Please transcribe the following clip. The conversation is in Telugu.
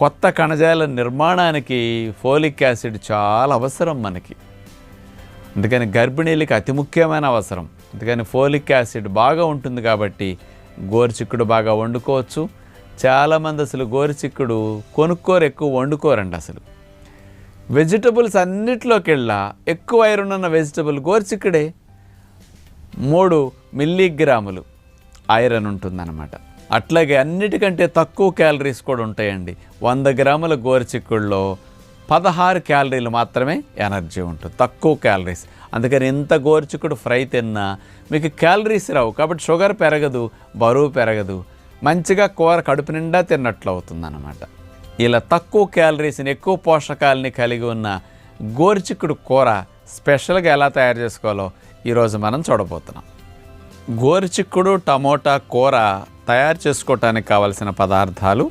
కొత్త కణజాల నిర్మాణానికి ఫోలిక్ యాసిడ్ చాలా అవసరం మనకి. అందుకని గర్భిణీలకి అతి ముఖ్యమైన అవసరం. అందుకని ఫోలిక్ యాసిడ్ బాగా ఉంటుంది కాబట్టి గోరుచిక్కుడు బాగా వండుకోవచ్చు. చాలామంది అసలు గోరుచిక్కుడు కొనుక్కోరు, ఎక్కువ వండుకోరండి. అసలు వెజిటబుల్స్ అన్నిట్లోకెళ్ళా ఎక్కువ ఐరన్ ఉన్న వెజిటబుల్ గోరుచిక్కుడే. 3 మిల్లీగ్రాములు ఐరన్ ఉంటుందన్నమాట. అట్లాగే అన్నిటికంటే తక్కువ క్యాలరీస్ కూడా ఉంటాయండి. 100 గ్రాముల గోరుచిక్కుడులో 16 క్యాలరీలు మాత్రమే ఎనర్జీ ఉంటుంది, తక్కువ క్యాలరీస్. అందుకని ఇంత గోరుచిక్కుడు ఫ్రై తిన్నా మీకు క్యాలరీస్ రావు, కాబట్టి షుగర్ పెరగదు, బరువు పెరగదు, మంచిగా కూర కడుపు నిండా తిన్నట్లు అవుతుందన్నమాట. ఇలా తక్కువ క్యాలరీస్ని ఎక్కువ పోషకాలని కలిగి ఉన్న గోరుచిక్కుడు కూర స్పెషల్గా ఎలా తయారు చేసుకోవాలో ఈరోజు మనం చూడబోతున్నాం. గోరుచిక్కుడు టమోటా కూర తయారు చేసుకోవటానికి కావలసిన పదార్థాలు: